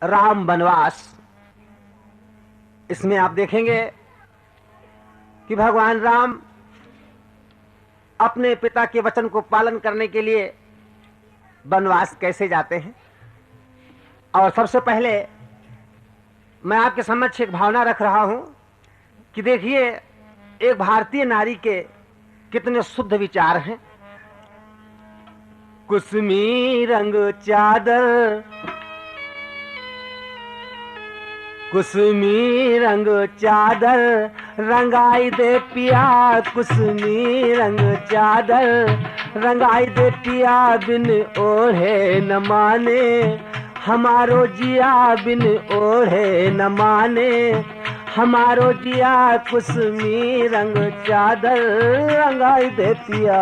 राम वनवास। इसमें आप देखेंगे कि भगवान राम अपने पिता के वचन को पालन करने के लिए वनवास कैसे जाते हैं। और सबसे पहले मैं आपके समक्ष एक भावना रख रहा हूं कि देखिए एक भारतीय नारी के कितने शुद्ध विचार हैं। कुसमी रंग चादर, कुसमी रंग चादर रंगाई दे पिया, कुसमी रंग चादर रंगाई दे पिया, बिन ओढ़े न माने हमारो जिया, बिन ओढ़े न माने हमारो जिया, कुसमी रंग चादर रंगाई दे पिया।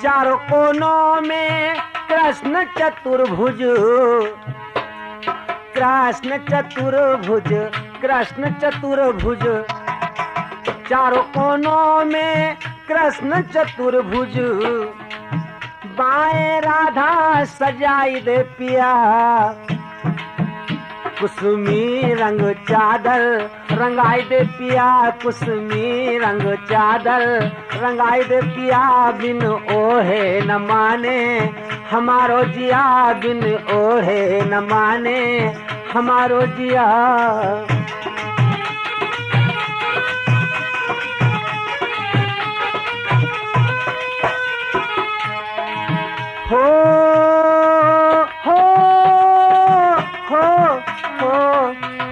चारों कोनों में कृष्ण चतुर्भुज, कृष्ण चतुर्भुज, कृष्ण चतुर्भुज, चारों कोनों में कृष्ण चतुर्भुज, बाएं राधा सजाई दे पिया, कुसमी रंग चादर रंगाई दे पिया, कुसमी रंग चादर रंगाई दे पिया, बिन ओढ़े न माने हमारो जिया, बिन ओढ़े न माने हमारो जिया। हो हो हो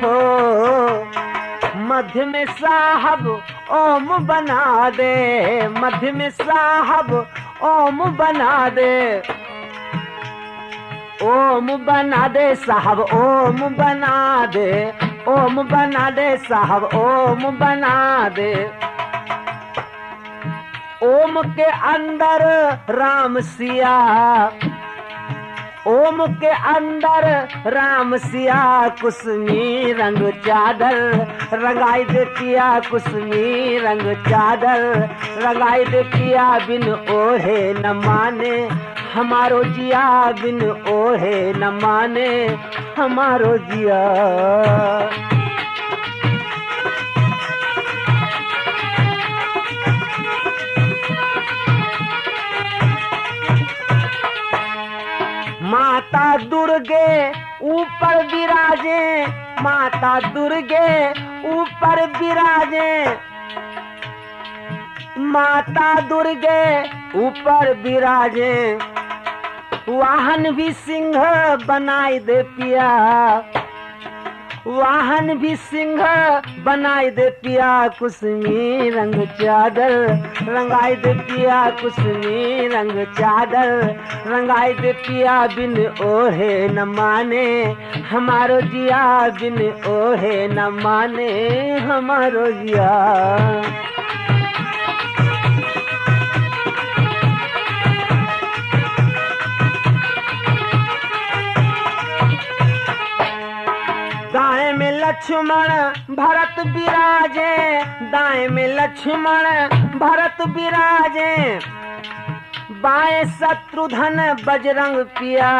हो मध्य में साहब ओम बना दे, मध्य में साहब ओम बना दे, ओम बना दे साहब ओम बना दे, ओम बना दे साहब ओम बना दे। ओम के अंदर राम सिया, ओम के अंदर राम सिया, कुसमी रंग चादर रंगाई दे पिया, कुसमी रंग चादर रंगाई दे पिया, बिन ओढ़े न माने हमारो जिया, बिन ओढ़े न माने हमारो जिया। माता दुर्गे ऊपर विराजे, माता दुर्गे ऊपर विराजे, माता दुर्गे ऊपर विराजे, वाहन भी सिंह बनाई दे पिया, वाहन भी सिंह बनाई दे पिया, कुसमी रंग चादर रंगाई दे पिया, कुसमी रंग चादर रंगाई दे पिया, बिन ओढ़े न माने हमारो जिया, बिन ओढ़े न माने हमारो जिया। दाएं में लक्ष्मण भरत विराजे, दाएं में लक्ष्मण भरत विराजे, बाएं शत्रुघ्न बजरंग पिया,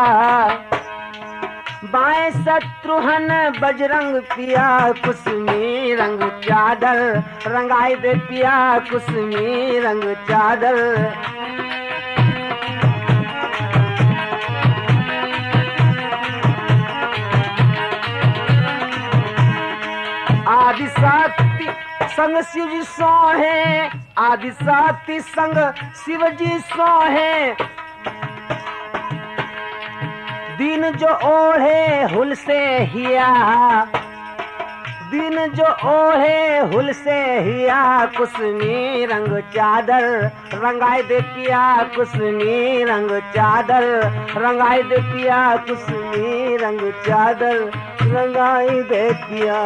बाएं शत्रुघ्न बजरंग पिया, कुसमी रंग चादर रंगाई दे पिया, कुसमी रंग चादर। आदि शक्ति संग शिव जी सोहे, आदि शक्ति संग शिव जी सोहे, दिन जो ओढ़े हुल से हिया, दिन जो ओढ़े हुल से हिया, कुसमी रंग चादर रंगाई दे पिया, कुसमी रंग चादर रंगाई दे पिया, कुसमी रंग चादर रंगाई दे पिया।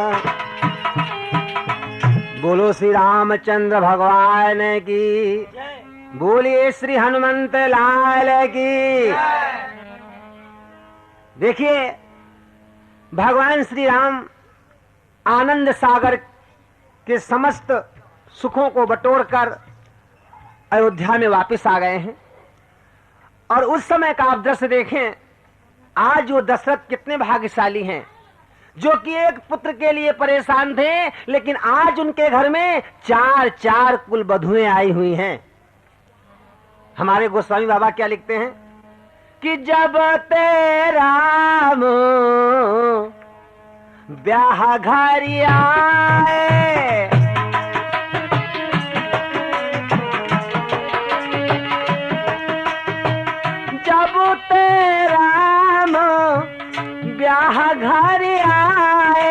बोलो श्री रामचंद्र भगवान की, बोलिए श्री हनुमंत लाल की। देखिए भगवान श्री राम आनंद सागर के समस्त सुखों को बटोरकर अयोध्या में वापस आ गए हैं। और उस समय का आप दृश्य देखें, आज वो दशरथ कितने भाग्यशाली हैं, जो कि एक पुत्र के लिए परेशान थे, लेकिन आज उनके घर में 4 कुल बधुएं आई हुई हैं। हमारे गोस्वामी बाबा क्या लिखते हैं कि जब तेरा ब्याह घर आए, जब तेरा ब्याह घर आए,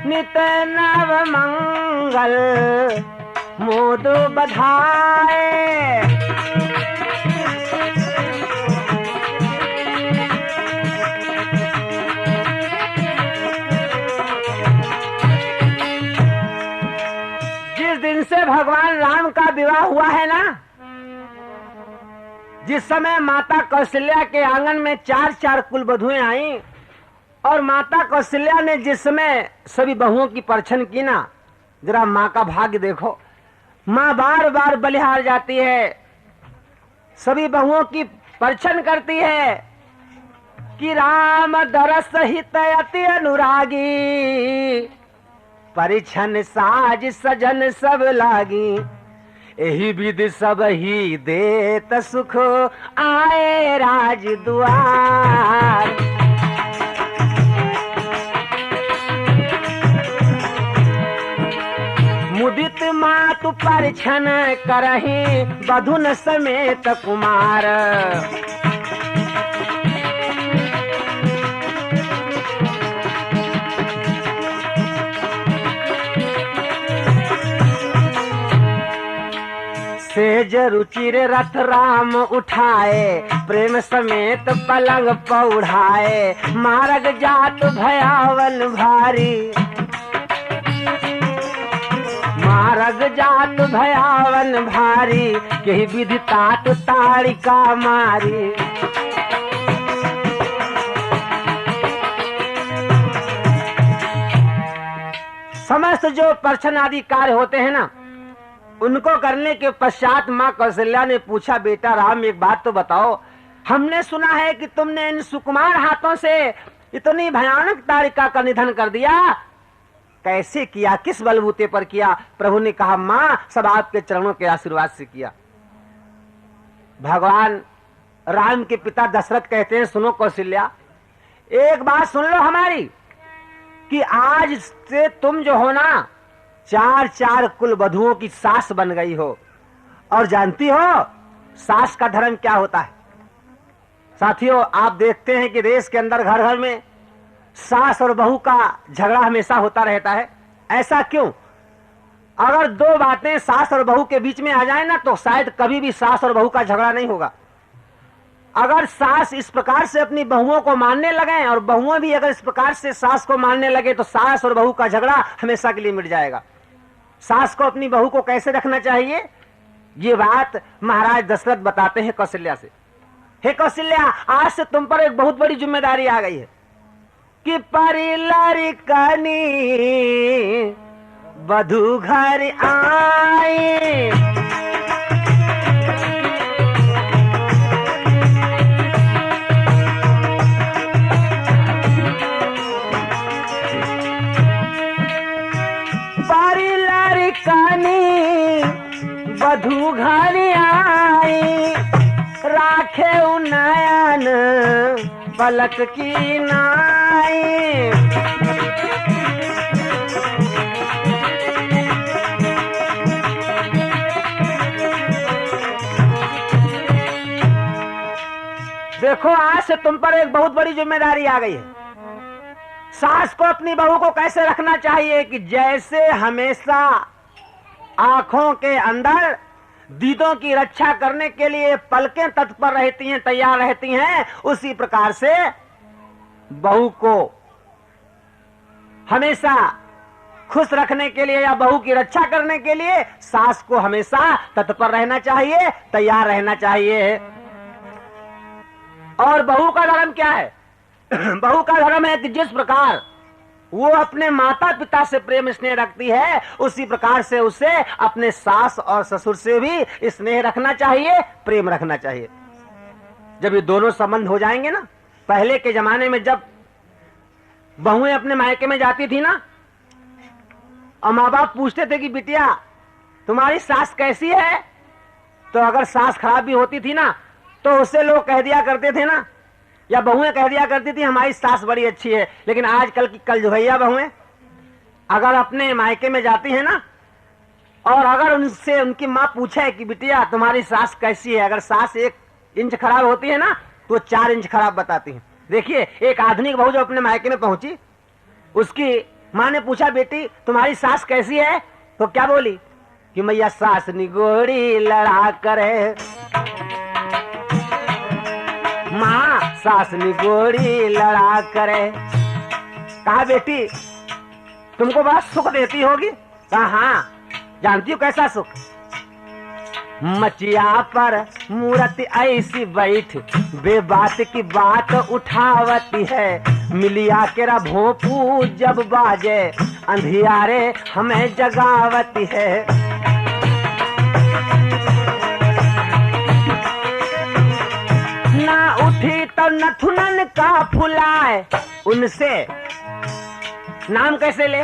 नित नव मंगल मोद बधाए, जिस दिन से भगवान राम का विवाह हुआ है ना, जिस समय माता कौशल्या के आंगन में 4 कुल बधुएं आई, और माता कौशल्या ने जिस समय सभी बहुओं की परछन की ना, जरा माँ का भाग्य देखो। माँ बार बार बलिहार जाती है, सभी बहुओं की परछन करती है कि राम दरस हित अति अनुरागी, परिछन साज सजन सब लागी, एही विधि सब ही देत सुख आए राज दुआर। मुदित मातु परिछन करहि बधुन समेत कुमार, सेज रुचिर रथ राम उठाए, प्रेम समेत पलंग पौढ़ाए, मार्ग जात भयावन भारी, मार्ग जात भयावन भारी, केहि विधि तात ताड़िका मारी। समस्त जो परछन आदि कार्य होते हैं ना, उनको करने के पश्चात माँ कौशल्या ने पूछा, बेटा राम एक बात तो बताओ, हमने सुना है कि तुमने इन सुकुमार हाथों से इतनी भयानक ताड़िका का निधन कर दिया, कैसे किया, किस बलबूते पर किया? प्रभु ने कहा, माँ सब आपके चरणों के आशीर्वाद से किया। भगवान राम के पिता दशरथ कहते हैं, सुनो कौशल्या, एक बात सुन लो हमारी, कि आज से तुम जो हो ना 4 कुल वधुओं की सास बन गई हो। और जानती हो सास का धर्म क्या होता है? साथियों, आप देखते हैं कि देश के अंदर घर घर में सास और बहू का झगड़ा हमेशा होता रहता है। ऐसा क्यों? अगर 2 बातें सास और बहू के बीच में आ जाए ना, तो शायद कभी भी सास और बहू का झगड़ा नहीं होगा। अगर सास इस प्रकार से अपनी बहुओं को मानने लगे और बहुओं भी अगर इस प्रकार से सास को मानने लगे, तो सास और बहू का झगड़ा हमेशा के लिए मिट जाएगा। सास को अपनी बहू को कैसे रखना चाहिए, ये बात महाराज दशरथ बताते हैं कौशल्या से। हे कौशल्या, आज से तुम पर एक बहुत बड़ी जिम्मेदारी आ गई है कि परिलरी कनी वधु घर आई, परिलरी कनी वधु घर आई, राखे नयन पलक की नाई। देखो, आज से तुम पर एक बहुत बड़ी जिम्मेदारी आ गई है। सास को अपनी बहू को कैसे रखना चाहिए कि जैसे हमेशा आंखों के अंदर दीदों की रक्षा करने के लिए पलकें तत्पर रहती हैं, तैयार रहती हैं, उसी प्रकार से बहू को हमेशा खुश रखने के लिए या बहू की रक्षा करने के लिए सास को हमेशा तत्पर रहना चाहिए, तैयार रहना चाहिए। और बहू का धर्म क्या है? बहू का धर्म है कि जिस प्रकार वो अपने माता पिता से प्रेम स्नेह रखती है, उसी प्रकार से उसे अपने सास और ससुर से भी स्नेह रखना चाहिए, प्रेम रखना चाहिए। जब ये दोनों संबंध हो जाएंगे ना, पहले के जमाने में जब बहुएं अपने मायके में जाती थी ना, और माँ बाप पूछते थे कि बिटिया तुम्हारी सास कैसी है, तो अगर सास खराब भी होती थी ना, तो उससे लोग कह दिया करते थे ना, या बहुएं कह दिया करती थी हमारी सास बड़ी अच्छी है। लेकिन आजकल की कल जो भैया बहुएं अगर अपने मायके में जाती है ना, और अगर उनसे उनकी माँ पूछे कि बिटिया तुम्हारी सास कैसी है, अगर सास 1 इंच खराब होती है ना, तो 4 इंच खराब बताती है। देखिए, एक आधुनिक बहू जो अपने मायके में पहुंची, उसकी माँ ने पूछा बेटी तुम्हारी सास कैसी है, तो क्या बोली कि मैया सास निगोड़ी लड़ा करे, माँ सास निगोड़ी लड़ा करे। कहा बेटी तुमको बड़ा सुख देती होगी? कहा हाँ, जानती हो कैसा सुख? मचिया पर मूर्ति ऐसी बैठ, बेबात की बात उठावती है, मिलिया केरा भोंपू जब बाजे, अंधियारे हमें जगावती है। ना उठी तो नथुनन का फुलाए, उनसे नाम कैसे ले?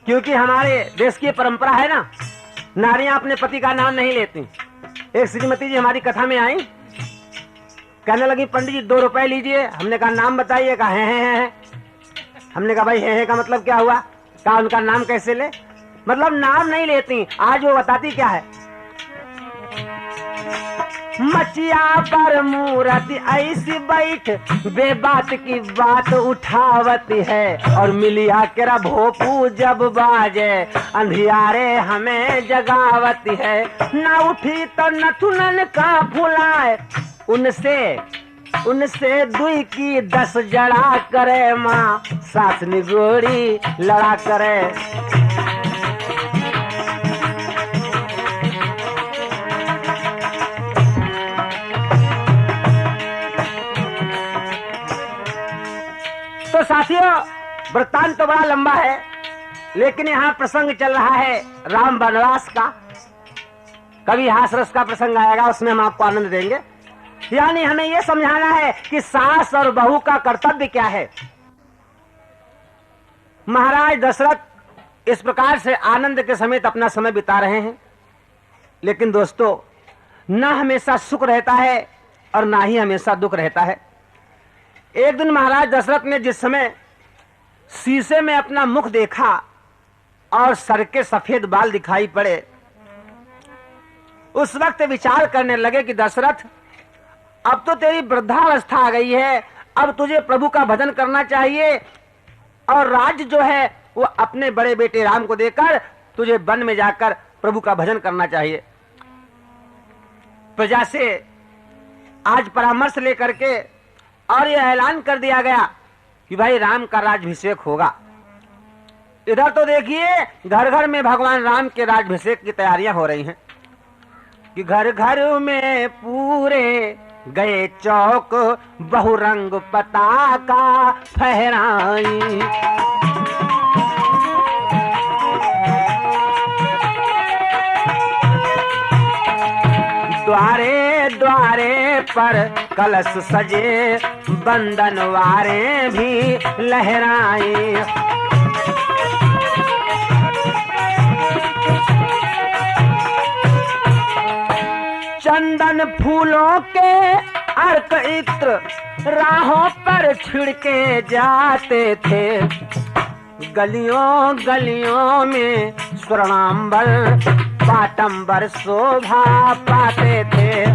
क्योंकि हमारे देश की परंपरा है ना, नारियां अपने पति का नाम नहीं लेती। एक श्रीमती जी हमारी कथा में आई, कहने लगी पंडित जी 2 रुपए लीजिए। हमने कहा नाम बताइए। कहा है। हमने कहा भाई है का मतलब क्या हुआ? कहा उनका नाम कैसे ले? मतलब नाम नहीं लेती। आज वो बताती क्या है, मचिया पर मूर्ति ऐसी बैठ, बेबात की बात उठावती है, और मिलिया केरा भोपू जब बाजे, अंधियारे हमें जगावती है। ना उठी तो नथुनन का फुलाए, उनसे 2 की 10 जड़ा करे, माँ सास निगोड़ी लड़ा करे। तो साथियों, वृत्तांत तो बड़ा लंबा है, लेकिन यहाँ प्रसंग चल रहा है राम वनवास का। कभी हास रस का प्रसंग आएगा, उसमें हम आपको आनंद देंगे। यानी हमें यह समझाना है कि सास और बहू का कर्तव्य क्या है। महाराज दशरथ इस प्रकार से आनंद के समेत अपना समय बिता रहे हैं। लेकिन दोस्तों, न हमेशा सुख रहता है और ना ही हमेशा दुख रहता है। एक दिन महाराज दशरथ ने जिस समय शीशे में अपना मुख देखा और सर के सफेद बाल दिखाई पड़े, उस वक्त विचार करने लगे कि दशरथ, अब तो तेरी वृद्धावस्था आ गई है, अब तुझे प्रभु का भजन करना चाहिए, और राज्य जो है वो अपने बड़े बेटे राम को देकर तुझे वन में जाकर प्रभु का भजन करना चाहिए। प्रजा से आज परामर्श लेकर के और यह ऐलान कर दिया गया कि भाई राम का राज्याभिषेक होगा। इधर तो देखिए घर घर में भगवान राम के राज्याभिषेक की तैयारियां हो रही हैं कि घर घर में पूरे गए चौक, बहुरंग पताका फहराई। द्वारे द्वारे पर कलश सजे, बंदनवारे भी लहराए। चंदन फूलों के अर्क इत्र राहों पर छिड़के जाते थे, गलियों गलियों में स्वर्णांबर पाटंबर शोभा पाते थे।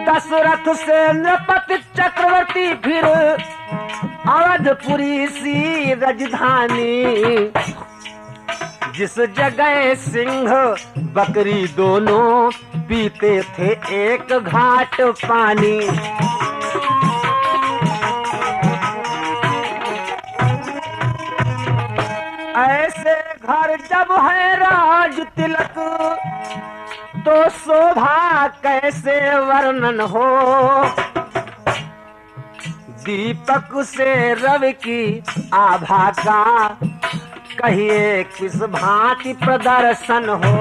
दशरथ से नृपति चक्रवर्ती फिर अवधपुरी सी राजधानी, जिस जगह सिंह बकरी दोनों पीते थे एक घाट पानी। घर जब है राज तिलक, तो शोभा कैसे वर्णन हो। दीपक से रवि की आभा का कहिए किस भांति प्रदर्शन हो।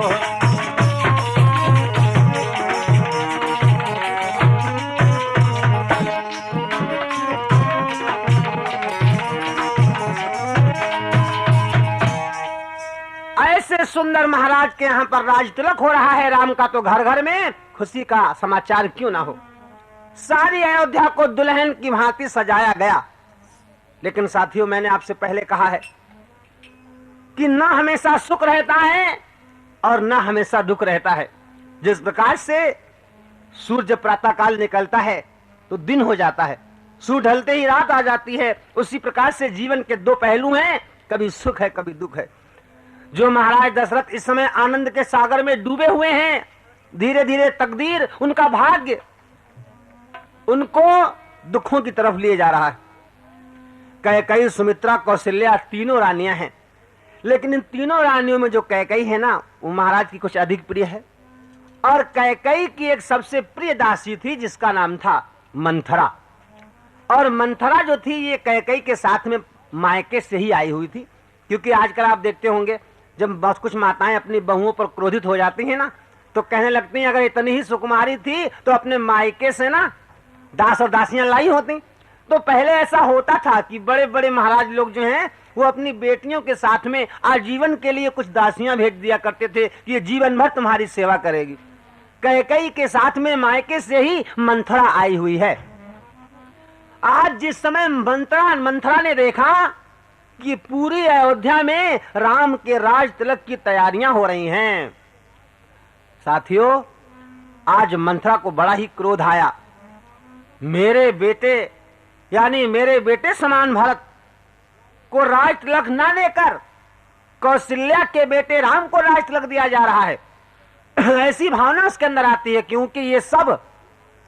ऐसे सुंदर महाराज के यहाँ पर राज तिलक हो रहा है राम का, तो घर घर में खुशी का समाचार क्यों ना हो। सारी अयोध्या को दुल्हन की भांति सजाया गया। लेकिन साथियों, मैंने आपसे पहले कहा है कि न हमेशा सुख रहता है और न हमेशा दुख रहता है। जिस प्रकार से सूर्य प्रातःकाल निकलता है तो दिन हो जाता है, सूर्य ढलते ही रात आ जाती है, उसी प्रकार से जीवन के दो पहलू हैं, कभी सुख है कभी दुख है। जो महाराज दशरथ इस समय आनंद के सागर में डूबे हुए हैं, धीरे धीरे तकदीर, उनका भाग्य उनको दुखों की तरफ लिए जा रहा है। कैकेयी, सुमित्रा, कौशल्या तीनों रानियां हैं, लेकिन इन तीनों रानियों में जो कैकेयी है ना, वो महाराज की कुछ अधिक प्रिय है। और कैकेयी की एक सबसे प्रिय दासी थी जिसका नाम था मंथरा। और मंथरा जो थी ये कैकेयी के साथ में मायके से ही आई हुई थी, क्योंकि आजकल आप देखते होंगे जब बहुत कुछ माताएं अपनी बहुओं पर क्रोधित हो जाती हैं ना, तो कहने लगती हैं अगर इतनी ही सुकुमारी थी तो अपने मायके से ना दास और दासियां लाई होती। तो पहले ऐसा होता था कि बड़े बड़े महाराज लोग जो हैं वो अपनी बेटियों के साथ में आजीवन के लिए कुछ दासियां भेज दिया करते थे कि ये जीवन भर तुम्हारी सेवा करेगी। कैकेयी के साथ में मायके से ही मंथरा आई हुई है। आज जिस समय मंथरा ने देखा कि पूरी अयोध्या में राम के राज तिलक की तैयारियां हो रही हैं, साथियों, आज मंथरा को बड़ा ही क्रोध आया। मेरे बेटे यानी मेरे बेटे समान भरत को राज तिलक न देकर कौशल्या के बेटे राम को राज तिलक दिया जा रहा है। ऐसी भावना उसके अंदर आती है, क्योंकि ये सब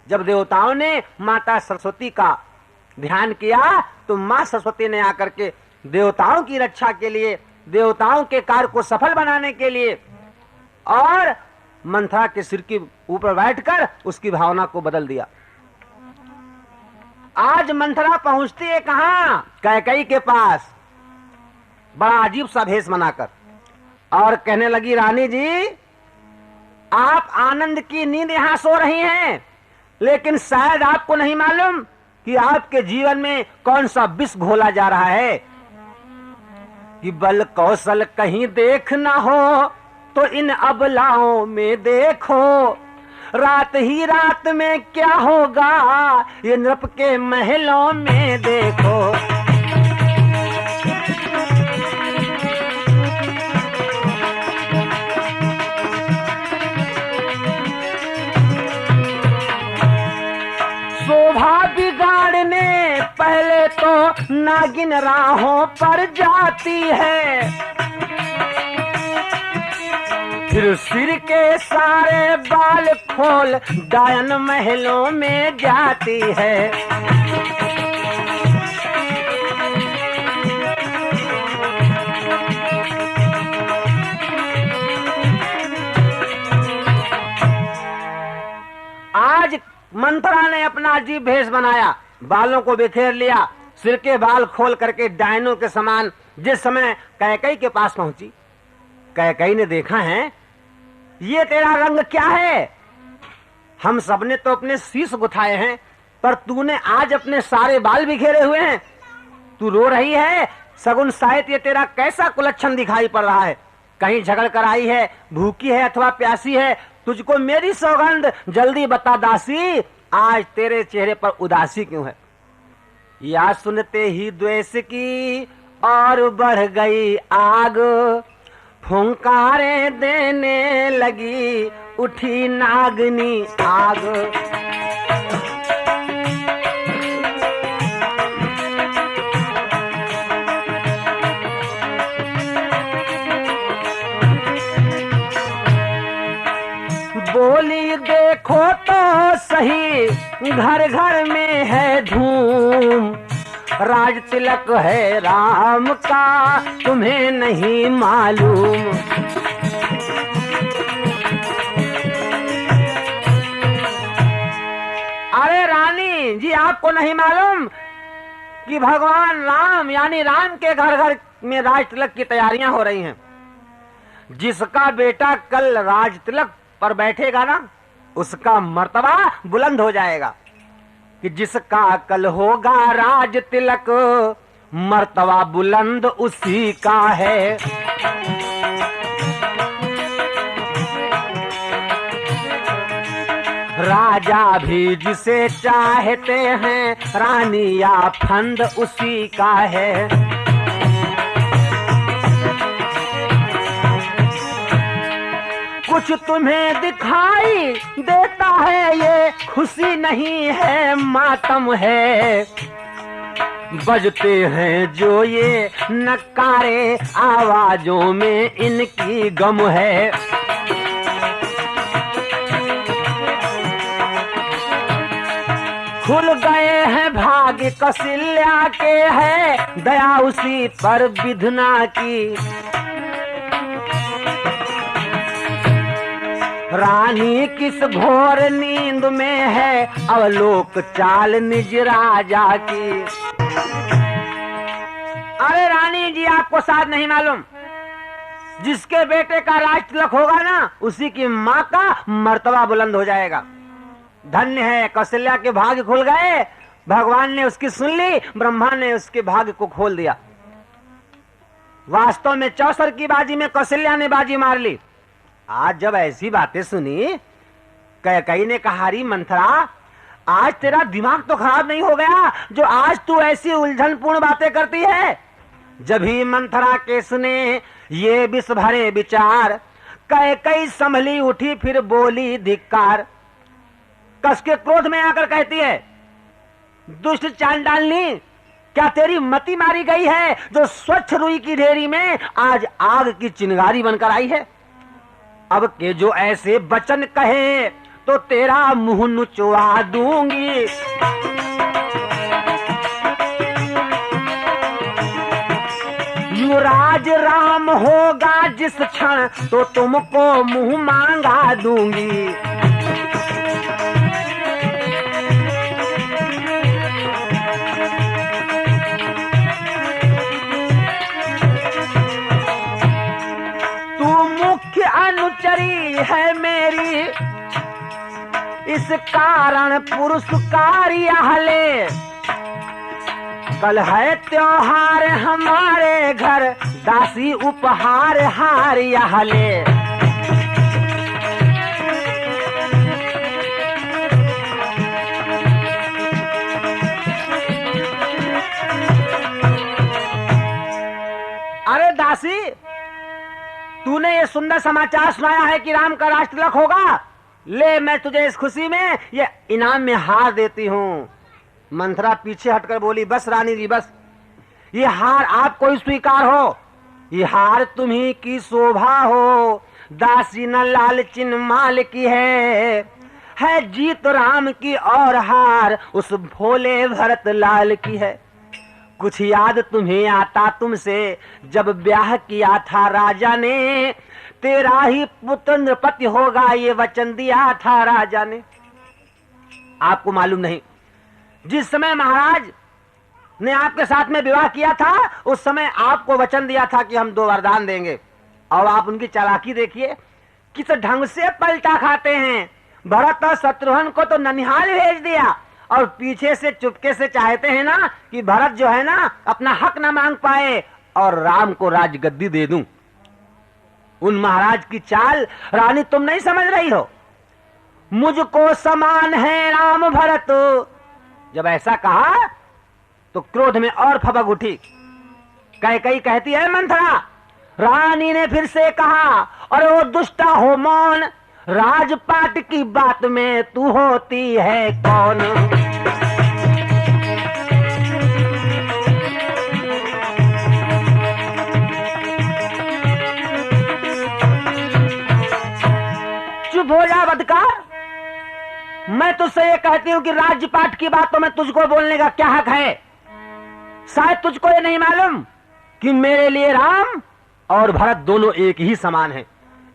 जब देवताओं ने माता सरस्वती का ध्यान किया तो मां सरस्वती ने आकर के देवताओं की रक्षा के लिए, देवताओं के कार्य को सफल बनाने के लिए और मंथरा के सिर के ऊपर बैठकर उसकी भावना को बदल दिया। आज मंथरा पहुंचती है कहां? कैकेयी के पास, बड़ा अजीब सा भेष बनाकर, और कहने लगी रानी जी, आप आनंद की नींद यहां सो रही हैं, लेकिन शायद आपको नहीं मालूम कि आपके जीवन में कौन सा विष घोला जा रहा है। कि बल कौशल कहीं देख ना हो तो इन अबलाओं में देखो, रात ही रात में क्या होगा ये नृप के महलों में देखो। शोभा बिगाड़ने पहले तो नागिन राहों पर जाती है, फिर सिर के सारे बाल खोल डायन महलों में जाती है। आज मंथरा ने अपना अजीब भेष बनाया, बालों को बिखेर लिया, सिर के बाल खोल करके डायनों के समान जिस समय कैकेयी के पास पहुंची, कैकेयी ने देखा है ये तेरा रंग क्या है? हम सबने तो अपने शीश गुथाए हैं, पर तूने आज अपने सारे बाल बिखेरे हुए हैं। तू रो रही है, सगुन शायद ये तेरा कैसा कुलक्षण दिखाई पड़ रहा है? कहीं झगड़ कर आई है, भूखी है अथवा प्यासी है? तुझको मेरी सौगंध, जल्दी बता दासी, आज तेरे चेहरे पर उदासी क्यों है? या सुनते ही द्वेष की और बढ़ गई आग, फुंकारे देने लगी उठी नागनी आग। बोली देखो तो सही, घर घर में है धूम, राज तिलक है राम का, तुम्हें नहीं मालूम। अरे रानी जी, आपको नहीं मालूम कि भगवान राम यानी राम के घर घर में राज तिलक की तैयारियां हो रही हैं। जिसका बेटा कल राज तिलक पर बैठेगा ना, उसका मर्तबा बुलंद हो जाएगा। कि जिसका कल होगा राज तिलक, मर्तबा बुलंद उसी का है। राजा भी जिसे चाहते हैं, रानी या फंद उसी का है। कुछ तुम्हें दिखाई देता है, ये खुशी नहीं है मातम है। बजते हैं जो ये नकारे, आवाजों में इनकी गम है। खुल गए हैं भाग्य कौशल्या के, है दया उसी पर विधना की। रानी किस घोर नींद में है, अवलोक चाल निज राजा की। अरे रानी जी, आपको शायद नहीं मालूम, जिसके बेटे का राज तिलक होगा ना, उसी की माँ का मर्तबा बुलंद हो जाएगा। धन्य है, कौशल्या के भाग्य खुल गए। भगवान ने उसकी सुन ली, ब्रह्मा ने उसके भाग्य को खोल दिया। वास्तव में चौसर की बाजी में कौशल्या ने बाजी मार ली। आज जब ऐसी बातें सुनी, कैकेयी ने कहा, हरी मंथरा, आज तेरा दिमाग तो खराब नहीं हो गया जो आज तू ऐसी उलझनपूर्ण बातें करती है। जब ही मंथरा के सुने ये विष भरे विचार, कैकेयी संभली उठी, फिर बोली धिक्कार। कस के क्रोध में आकर कहती है, दुष्ट चांडालनी, क्या तेरी मति मारी गई है जो स्वच्छ रुई की ढेरी में आज आग की चिंगारी बनकर आई है। अब के जो ऐसे वचन कहे तो तेरा मुंह नुचवा दूंगी। युवराज राम होगा जिस क्षण, तो तुमको मुंह मांगा दूंगी। अनुचरी है मेरी, इस कारण पुरस्कारी आहले। कल है त्योहार हमारे घर, दासी उपहार हार आहले। अरे दासी, तूने ये सुंदर समाचार सुनाया है कि राम का राज तिलक होगा, ले मैं तुझे इस खुशी में ये इनाम में हार देती हूँ। मंथरा पीछे हटकर बोली, बस रानी जी बस, ये हार आपको ही स्वीकार हो, ये हार तुम्ही की शोभा हो। दासी न लालचिन माल की है जीत राम की, और हार उस भोले भरत लाल की है। कुछ याद तुम्हें आता तुमसे, जब ब्याह किया था राजा ने, तेरा ही पुत्र नृपति होगा ये वचन दिया था राजा ने। आपको मालूम नहीं, जिस समय महाराज ने आपके साथ में विवाह किया था, उस समय आपको वचन दिया था कि हम 2 वरदान देंगे। और आप उनकी चालाकी देखिए, किस ढंग से पलटा खाते हैं। भरत और शत्रुघ्न को तो ननिहाल भेज दिया, और पीछे से चुपके से चाहते हैं ना कि भरत जो है ना अपना हक ना मांग पाए और राम को राजगद्दी दे दूं। उन महाराज की चाल रानी तुम नहीं समझ रही हो। मुझको समान है राम भरत। जब ऐसा कहा तो क्रोध में और फबक उठी। कैकेयी कहती है, मंथरा, रानी ने फिर से कहा, और वो दुष्टा हो मौन, राजपाट की बात में तू होती है कौन। चुप हो जा बदकार, मैं तुझसे ये कहती हूँ कि राज्यपाट की बातों में तुझको बोलने का क्या हक है। शायद तुझको ये नहीं मालूम कि मेरे लिए राम और भरत दोनों एक ही समान हैं।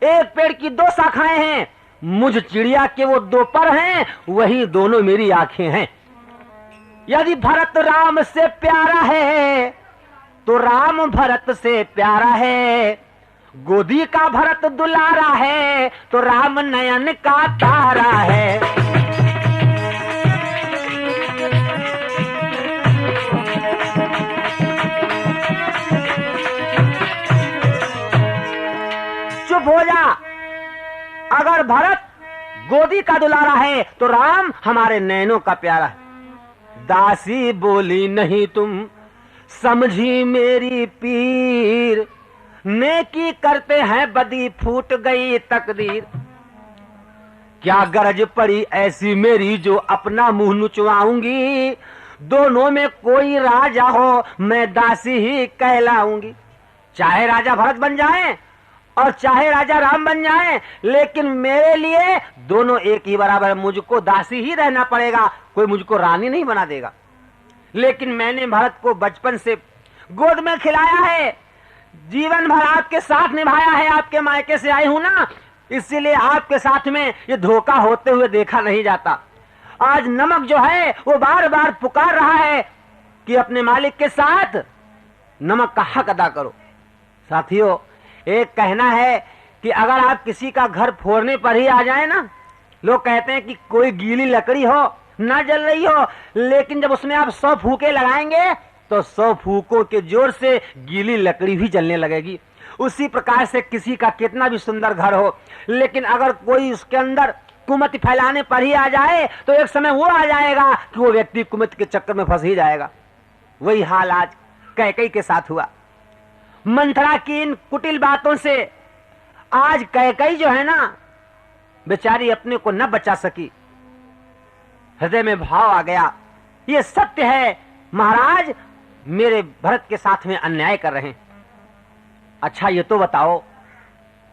एक पेड़ की दो शाखाएं हैं, मुझ चिड़िया के वो दो पर हैं, वही दोनों मेरी आंखें हैं। यदि भरत राम से प्यारा है तो राम भरत से प्यारा है। गोदी का भरत दुलारा है तो राम नयन का तारा है। चुप हो जा। अगर भरत गोदी का दुलारा है तो राम हमारे नैनों का प्यारा है। दासी बोली नहीं तुम समझी मेरी पीर, नेकी करते हैं बदी फूट गई तकदीर। क्या गरज पड़ी ऐसी मेरी जो अपना मुंह नुचवाऊंगी। दोनों में कोई राजा हो मैं दासी ही कहलाऊंगी। चाहे राजा भरत बन जाए और चाहे राजा राम बन जाए, लेकिन मेरे लिए दोनों एक ही बराबर है। मुझको दासी ही रहना पड़ेगा, कोई मुझको रानी नहीं बना देगा। लेकिन मैंने भरत को बचपन से गोद में खिलाया है, जीवन भर आपके साथ निभाया है। आपके मायके से आई हूं ना, इसीलिए आपके साथ में ये धोखा होते हुए देखा नहीं जाता। आज नमक जो है वो बार बार पुकार रहा है कि अपने मालिक के साथ नमक का हक अदा करो। साथियों, एक कहना है कि अगर आप किसी का घर फोड़ने पर ही आ जाए ना, लोग कहते हैं कि कोई गीली लकड़ी हो ना जल रही हो, लेकिन जब उसमें आप 100 फूके लगाएंगे तो 100 फूकों के जोर से गीली लकड़ी भी जलने लगेगी। उसी प्रकार से किसी का कितना भी सुंदर घर हो, लेकिन अगर कोई उसके अंदर कुमति फैलाने पर ही आ जाए तो एक समय वो आ जाएगा कि वो व्यक्ति कुमति के चक्कर में फंस ही जाएगा। वही हाल आज कैकेयी के साथ हुआ। मंथरा की इन कुटिल बातों से आज कैकेयी जो है ना, बेचारी अपने को न बचा सकी। हृदय में भाव आ गया, ये सत्य है, महाराज मेरे भरत के साथ में अन्याय कर रहे हैं। अच्छा ये तो बताओ,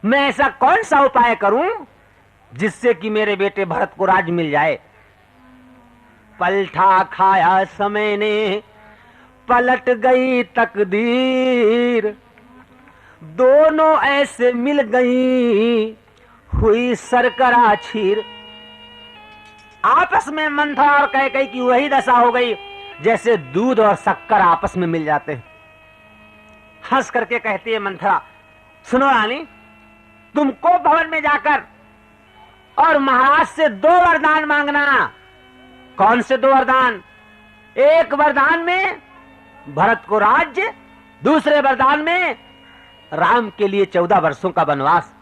मैं ऐसा कौन सा उपाय करूं जिससे कि मेरे बेटे भरत को राज मिल जाए। पलटा खाया समय ने पलट गई तकदीर, दोनों ऐसे मिल गई हुई सरकरा छीर। आपस में मंथरा और कैकेयी की वही दशा हो गई जैसे दूध और शक्कर आपस में मिल जाते हैं। हंस करके कहती है मंथरा, सुनो रानी, तुमको भवन में जाकर और महाराज से 2 वरदान मांगना। कौन से 2 वरदान? एक वरदान में भरत को राज्य, दूसरे वरदान में राम के लिए 14 वर्षों का वनवास।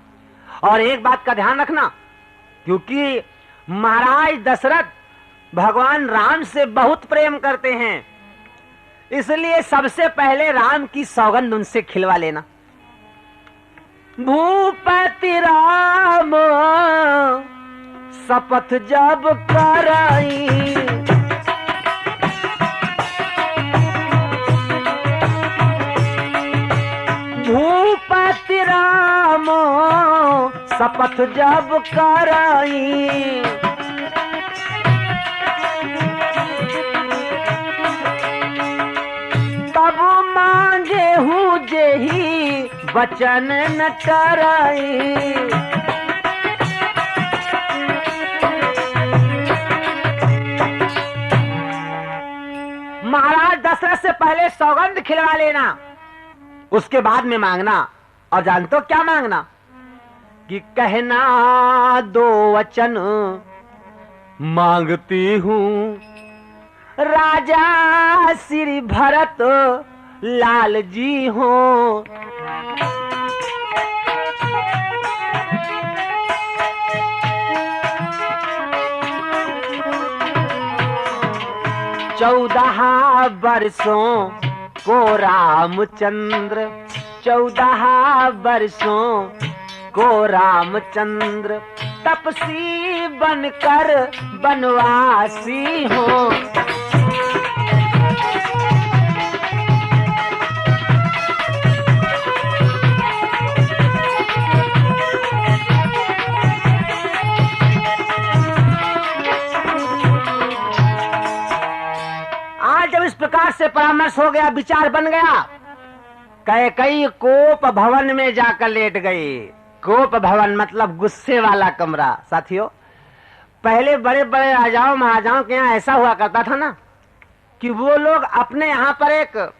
और एक बात का ध्यान रखना, क्योंकि महाराज दशरथ भगवान राम से बहुत प्रेम करते हैं, इसलिए सबसे पहले राम की सौगंध उनसे खिलवा लेना। भूपति राम शपथ जब कराई, भूपति राम शपथ जब कराई, तब मांगे हूँ जेही वचन न कराई। महाराज दशरथ से पहले सौगंध खिलवा लेना, उसके बाद में मांगना। और जानते हो क्या मांगना? कि कहना 2 वचन मांगती हूँ, राजा श्री भरत लाल जी हो। चौदह वर्षों को रामचंद्र, 14 वर्षों को रामचंद्र तपसी बनकर बनवासी हो। आज जब इस प्रकार से परामर्श हो गया, विचार बन गया। कैकई कोप भवन में जाकर लेट गई। कोप भवन मतलब गुस्से वाला कमरा। साथियों, पहले बड़े बड़े राजाओं महाराजाओं के यहाँ ऐसा हुआ करता था ना कि वो लोग अपने यहाँ पर एक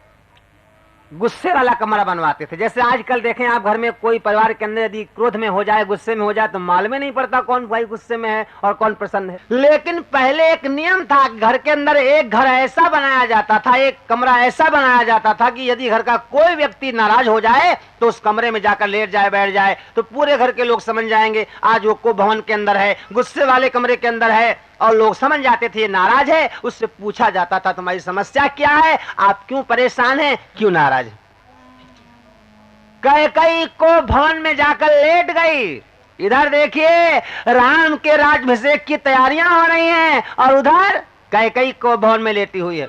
गुस्से वाला कमरा बनवाते थे। जैसे आजकल देखें आप, घर में कोई परिवार के अंदर यदि क्रोध में हो जाए, गुस्से में हो जाए, तो मालूम नहीं पड़ता कौन भाई गुस्से में है और कौन प्रसन्न है। लेकिन पहले एक नियम था, घर के अंदर एक घर ऐसा बनाया जाता था, एक कमरा ऐसा बनाया जाता था कि यदि घर का कोई व्यक्ति नाराज हो जाए तो उस कमरे में जाकर लेट जाए, बैठ जाए, तो पूरे घर के लोग समझ जाएंगे आज वो को भवन के अंदर है, गुस्से वाले कमरे के अंदर है। और लोग समझ जाते थे ये नाराज है। उससे पूछा जाता था तुम्हारी समस्या क्या है, आप क्यों परेशान हैं, क्यों नाराज है। कैकई को भवन में जाकर लेट गई। इधर देखिए राम के राज्याभिषेक की तैयारियां हो रही हैं और उधर कैकई को भवन में लेटी हुई है।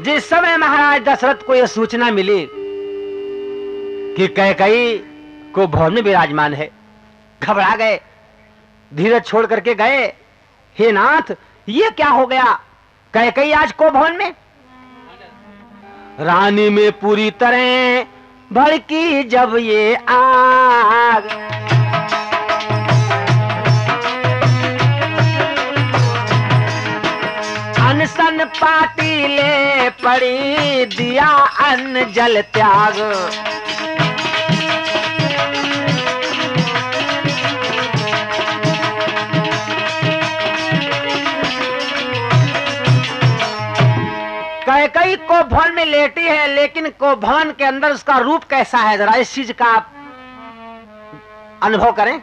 जिस समय महाराज दशरथ को यह सूचना मिली कि कैकई को भवन में विराजमान है, घबरा गए, धीरज छोड़ करके गए, हे नाथ ये क्या हो गया, कैकई आज को भवन में। रानी में पूरी तरह भड़की जब ये आग, अनशन पातीले पड़ी, दिया अन्न जल त्याग। कैकई को भवन में लेटी है, लेकिन को भवन के अंदर उसका रूप कैसा है, जरा इस चीज का आप अनुभव करें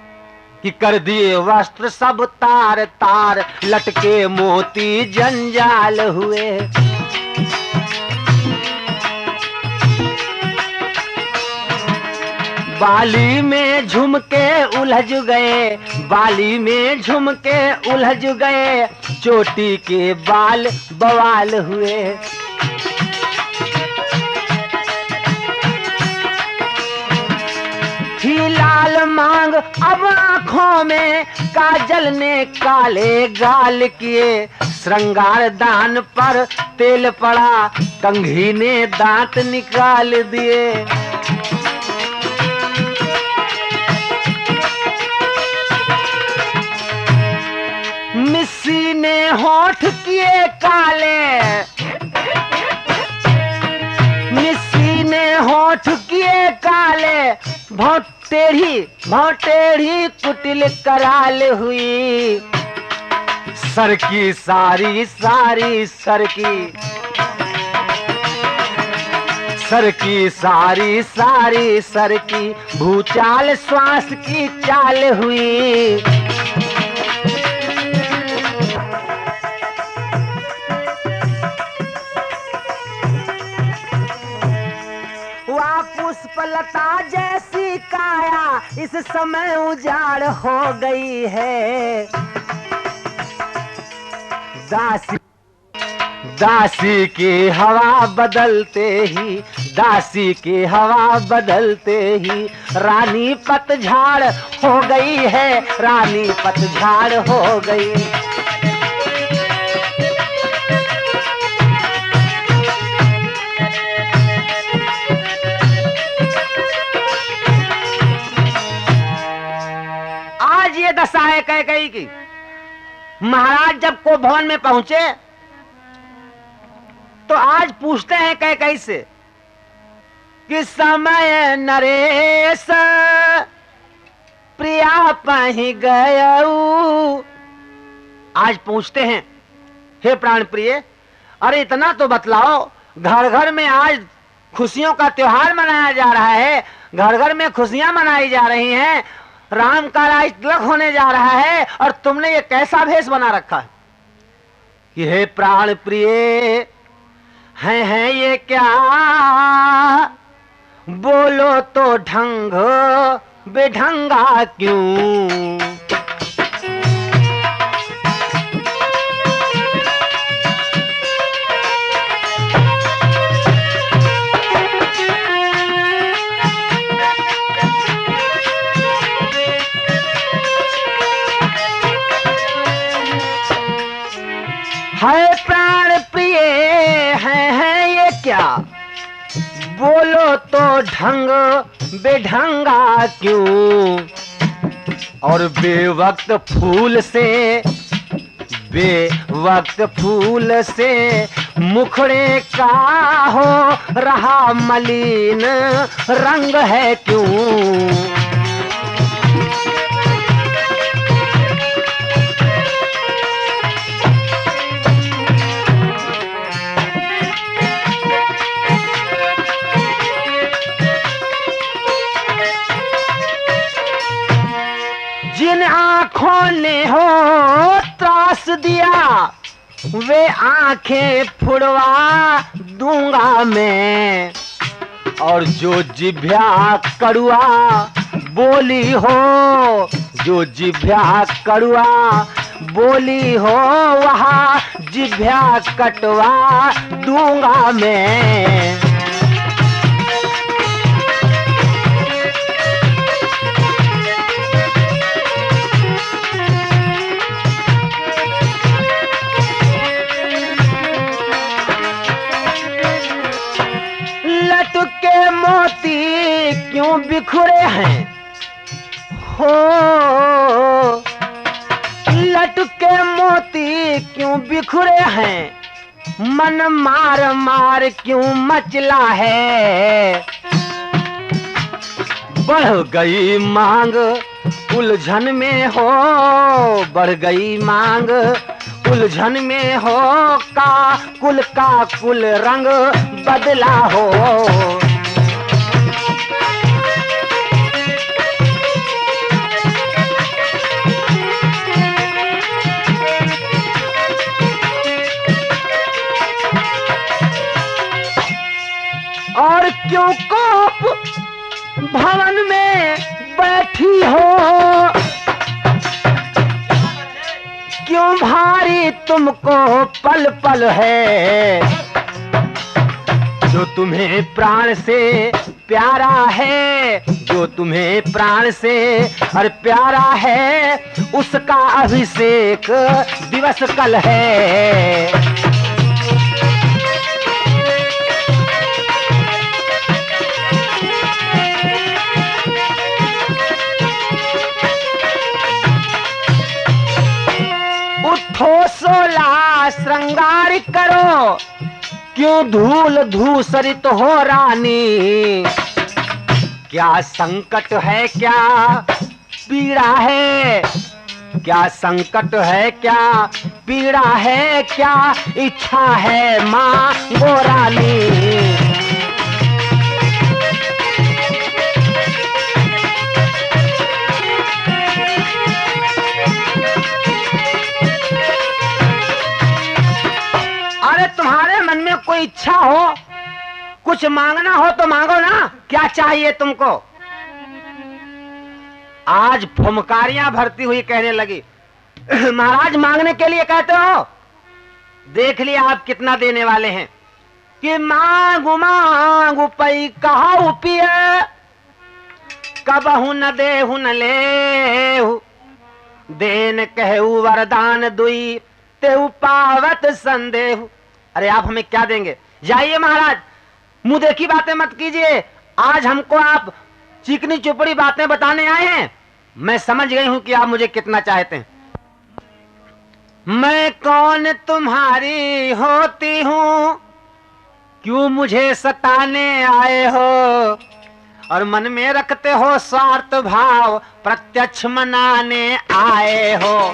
कि कर दिए वस्त्र सब तार तार, लटके मोती जंजाल हुए। बाली में झुमके उलझ गए, बाली में झुमके उलझ गए, चोटी के बाल बवाल हुए। ही लाल मांग अब आंखों में, काजल ने काले गाल किए, श्रृंगार दान पर तेल पड़ा, कंघी ने दांत निकाल दिए। मिस्सी ने होठ किए काले, मिस्सी ने होठ किए काले, भौटेढ़ी कुटिल कराल हुई। सर की सारी सारी सर की, सर की सारी सारी सर की, भूचाल श्वास की चाल हुई। पुष्पलता जैसी काया इस समय उजाड़ हो गई है। दासी दासी की हवा बदलते ही, दासी की हवा बदलते ही, रानी पतझड़ हो गई है, रानी पतझड़ हो गई। दशा है कैकई की। महाराज जब को भवन में पहुंचे तो आज पूछते हैं कैकई से कि समय नरेश प्रिया पही गयऊ। आज पूछते हैं हे प्राण प्रिय, अरे इतना तो बतलाओ, घर घर में आज खुशियों का त्योहार मनाया जा रहा है, घर घर में खुशियां मनाई जा रही हैं, राम का राज तिलक होने जा रहा है और तुमने ये कैसा भेष बना रखा है कि हे प्राण प्रिय है ये क्या, बोलो तो ढंग बेढंगा क्यों। है प्राण प्रिय बोलो तो ढंग बेढंगा क्यों, और बेवक्त फूल से मुखड़े का हो रहा मलिन रंग है क्यों। जिन आँखों ने हो त्रास दिया वे आंखें फुड़वा दूंगा मैं, और जो जिभ्या कड़ुआ बोली हो, जो जिभ्या कड़ुआ बोली हो वहाँ जिभ्या कटवा दूंगा मैं। के मोती क्यों बिखरे हैं हो, लटके मोती क्यों बिखरे हैं, मन मार मार क्यों मचला है। बढ़ गई मांग उलझन में हो, बढ़ गई मांग उलझन में हो, का कुल रंग बदला हो। और क्यों कोप भवन में बैठी हो, क्यों भारी तुमको पल पल है, जो तुम्हें प्राण से प्यारा है, जो तुम्हें प्राण से और प्यारा है, उसका अभिषेक दिवस कल है। उठो सोला श्रृंगार करो, क्यों धूल धूसरित हो रानी। क्या संकट है क्या पीड़ा है, क्या संकट है क्या पीड़ा है, क्या इच्छा है माँ गो रानी। तुम्हारे मन में कोई इच्छा हो, कुछ मांगना हो तो मांगो ना, क्या चाहिए तुमको। आज फुमकारियां भरती हुई कहने लगी, महाराज मांगने के लिए कहते हो, देख लिया आप कितना देने वाले हैं। कि मांगू मांगू पई कहाऊ पिए, कबहू न देहू न लेहू, देन कहू वरदान दुई तेऊ पावत संदेहू। अरे आप हमें क्या देंगे, जाइए महाराज, मुंह देखी बातें मत कीजिए। आज हमको आप चिकनी चुपड़ी बातें बताने आए हैं, मैं समझ गई हूं कि आप मुझे कितना चाहते हैं। मैं कौन तुम्हारी होती हूं, क्यों मुझे सताने आए हो, और मन में रखते हो स्वार्थ भाव, प्रत्यक्ष मनाने आए हो।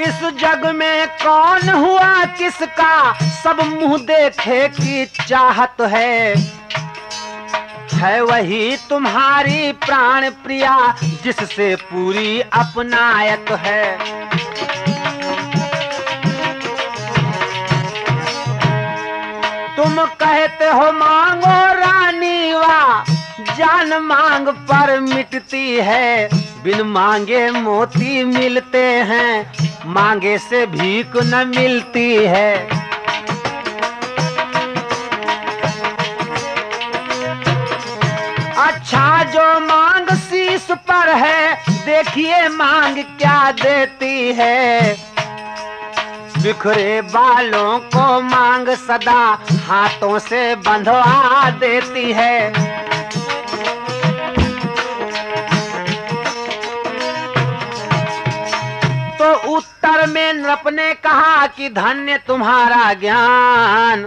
इस जग में कौन हुआ किसका, सब मुंह देखे की चाहत है वही तुम्हारी प्राण प्रिया, जिससे पूरी अपनायत है। तुम कहते हो मांगो रानी वा, जान मांग पर मिटती है, बिन मांगे मोती मिलते हैं, मांगे से भीख न मिलती है। अच्छा जो मांग शीश पर है, देखिए मांग क्या देती है, बिखरे बालों को मांग सदा हाथों से बंधवा देती है। तो उत्तर में नृप ने कहा कि धन्य तुम्हारा ज्ञान,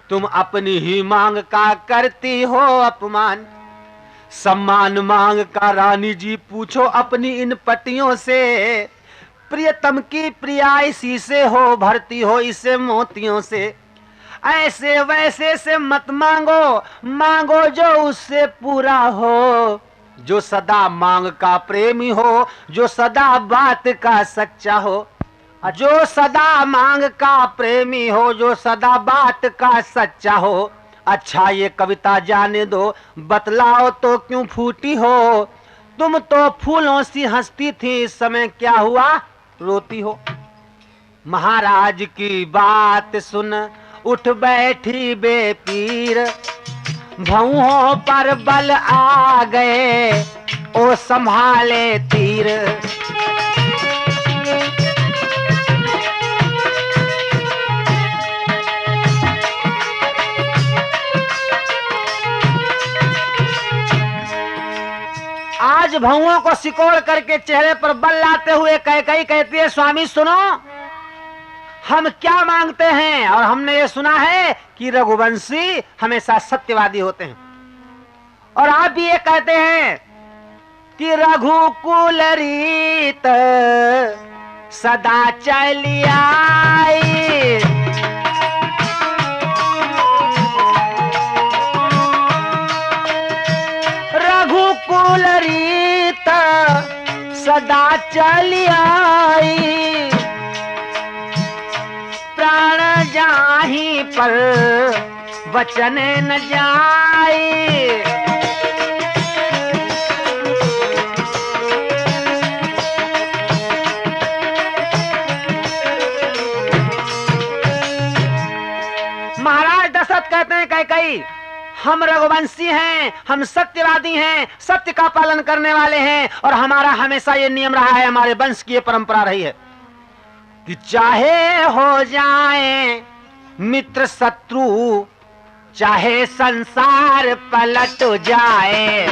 तुम अपनी ही मांग का करती हो अपमान। सम्मान मांग का रानी जी पूछो अपनी इन पटियों से, प्रियतम की प्रिया इसी से हो, भरती हो इसे मोतियों से। ऐसे वैसे से मत मांगो, मांगो जो उससे पूरा हो, जो सदा मांग का प्रेमी हो, जो सदा बात का सच्चा हो। जो सदा मांग का प्रेमी हो, जो सदा बात का सच्चा हो। अच्छा ये कविता जाने दो, बतलाओ तो क्यों फूटी हो, तुम तो फूलों सी हंसती थी, इस समय क्या हुआ रोती हो। महाराज की बात सुन उठ बैठी बेपीर, भौहों पर बल आ गए ओ संभाले तीर। आज भौओं को सिकोड़ करके चेहरे पर बल लाते हुए कैकेयी कहती है, स्वामी सुनो, हम क्या मांगते हैं। और हमने ये सुना है कि रघुवंशी हमेशा सत्यवादी होते हैं, और आप भी ये कहते हैं कि रघुकुल रीत सदा चली आई। रघुकुल रीत सदा चली आई, प्राण जाहि पर वचन न जाए। महाराज दशरथ कहते हैं कैकेयी, हम रघुवंशी हैं, हम सत्यवादी हैं, सत्य का पालन करने वाले हैं, और हमारा हमेशा ये नियम रहा है, हमारे वंश की ये परंपरा रही है कि चाहे हो जाए मित्र शत्रु, चाहे संसार पलट जाए।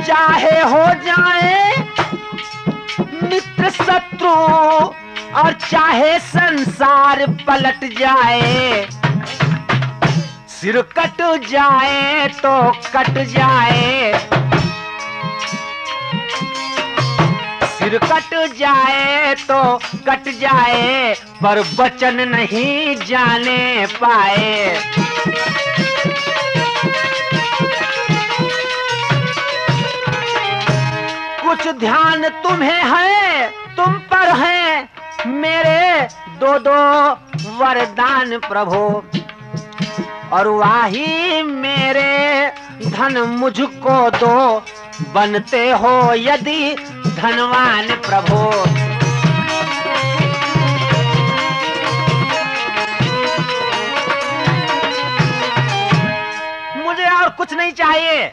चाहे हो जाए मित्र शत्रु और चाहे संसार पलट जाए, सिर कट जाए तो कट जाए, सिर कट जाए तो कट जाए, पर वचन नहीं जाने पाए। कुछ ध्यान तुम्हें है, तुम पर है मेरे दो दो वरदान प्रभु, और वाही मेरे धन मुझको दो, बनते हो यदि धनवान प्रभु। मुझे और कुछ नहीं चाहिए,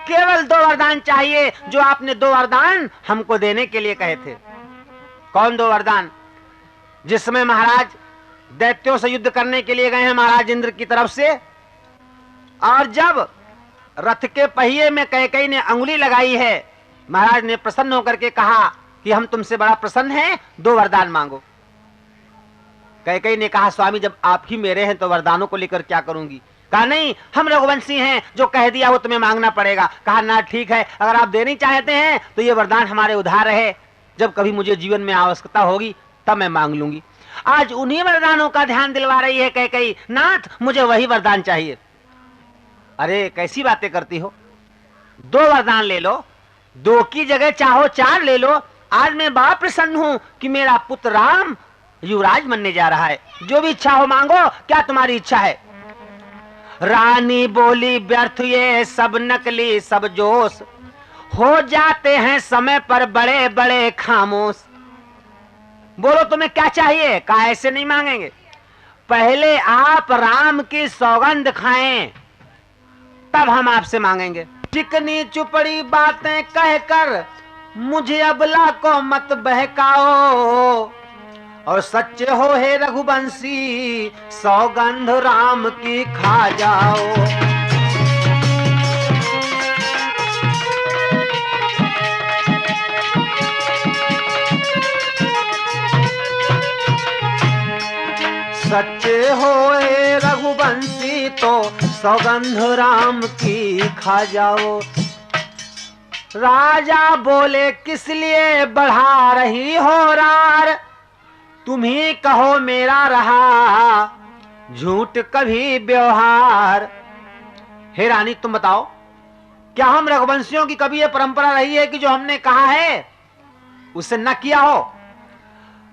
केवल दो वरदान चाहिए, जो आपने दो वरदान हमको देने के लिए कहे थे। कौन दो वरदान? जिस समय महाराज दैत्यों से युद्ध करने के लिए गए हैं महाराज इंद्र की तरफ से, और जब रथ के पहिए में कैकेयी ने अंगुली लगाई है, महाराज ने प्रसन्न होकर के कहा कि हम तुमसे बड़ा प्रसन्न हैं, दो वरदान मांगो। कैकेयी ने कहा, स्वामी जब आप ही मेरे हैं तो वरदानों को लेकर क्या करूंगी। कहा नहीं, हम रघुवंशी हैं, जो कह दिया वो तुम्हें मांगना पड़ेगा। कहा ना ठीक है, अगर आप देनी चाहते हैं तो ये वरदान हमारे उधार रहे, जब कभी मुझे जीवन में आवश्यकता होगी तब मैं मांग लूंगी। आज उन्हीं वरदानों का ध्यान दिलवा रही है कैकेयी, नाथ मुझे वही वरदान चाहिए। अरे कैसी बातें करती हो, दो वरदान ले लो, दो की जगह चाहो चार ले लो। आज मैं बड़ा प्रसन्न हूं कि मेरा पुत्र राम युवराज बनने जा रहा है, जो भी इच्छा हो मांगो। क्या तुम्हारी इच्छा है? रानी बोली, व्यर्थ ये सब नकली सब जोश, हो जाते हैं समय पर बड़े बड़े खामोश। बोलो तुम्हें क्या चाहिए? कहा ऐसे नहीं मांगेंगे। पहले आप राम की सौगंध खाएं, तब हम आपसे मांगेंगे। चिकनी चुपड़ी बातें कहकर मुझे अबला को मत बहकाओ, और सच्चे हो हे रघुवंशी, सौगंध राम की खा जाओ। सच्चे हो हे रघुवंशी, तो सौगंध राम की खा जाओ। राजा बोले किस लिए बढ़ा रही हो रार, तुम ही कहो मेरा रहा झूठ कभी व्यवहार। हे रानी तुम बताओ, क्या हम रघुवंशियों की कभी यह परंपरा रही है कि जो हमने कहा है उसे न किया हो?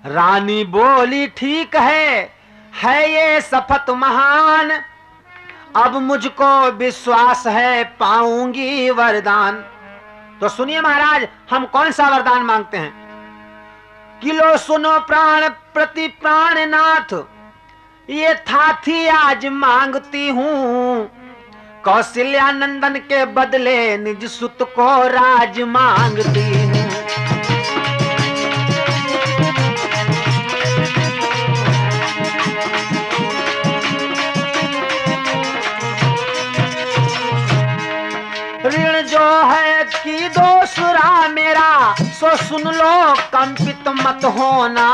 रानी बोली ठीक है ये शपथ महान, अब मुझको विश्वास है पाऊंगी वरदान। तो सुनिए महाराज, हम कौन सा वरदान मांगते हैं। किलो सुनो प्राण प्रति प्राणनाथ, ये थाथी आज मांगती हूँ, कौशल्या नंदन के बदले निज सुत को राज मांगती हूँ। ऋण जो है कि दोसरा मेरा, सो सुन लो कंपित मत होना।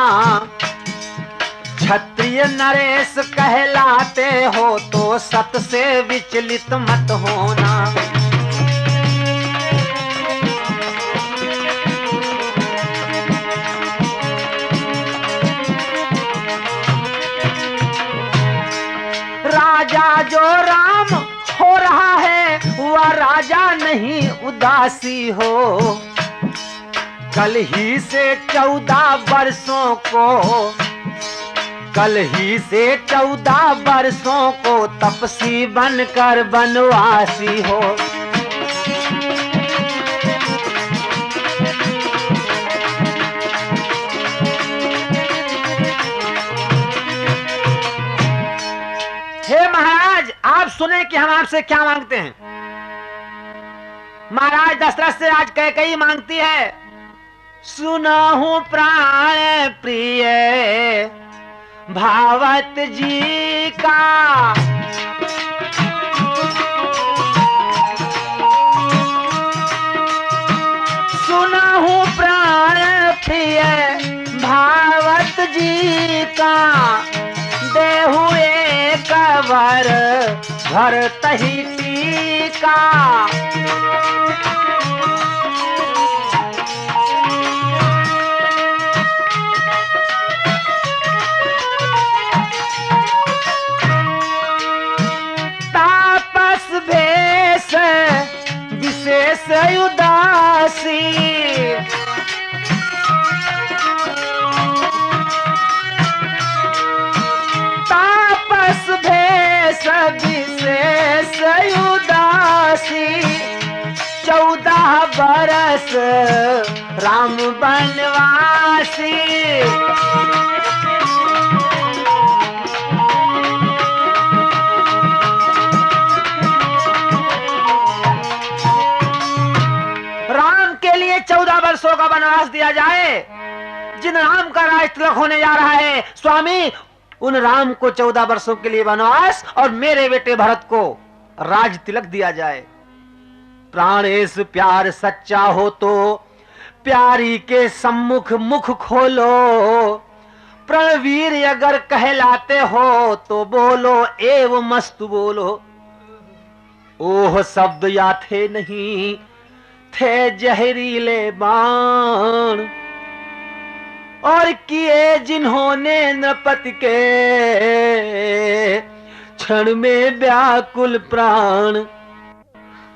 क्षत्रिय नरेश कहलाते हो तो सत से विचलित मत होना। राजा जो राम हो रहा है वह राजा नहीं उदासी हो, कल ही से 14 वर्षों को तपसी बनकर बनवासी हो। हे महाराज, आप सुने कि हम आपसे क्या मांगते हैं। महाराज दशरथ से आज कैकेयी मांगती है, सुनहु प्राण प्रिय भावत जी का, सुनहु प्राण प्रिय भावत जी का, देहु एक वर भरत ही टीका। तापस भेष विशेष उदासी, तापस भेष विशेष उदासी, 14 बरस राम बनवासी। राम के लिए 14 वर्षों का वनवास दिया जाए। जिन राम का राज तिलक होने जा रहा है, स्वामी उन राम को 14 वर्षों के लिए वनवास और मेरे बेटे भरत को राज तिलक दिया जाए। प्राणेश प्यार सच्चा हो तो प्यारी के सम्मुख मुख खोलो, प्रणवीर अगर कहलाते हो तो बोलो एव मस्त बोलो। ओह शब्द या थे नहीं, थे जहरीले बाण, और किए जिन्होंने नृपति के क्षण में व्याकुल प्राण।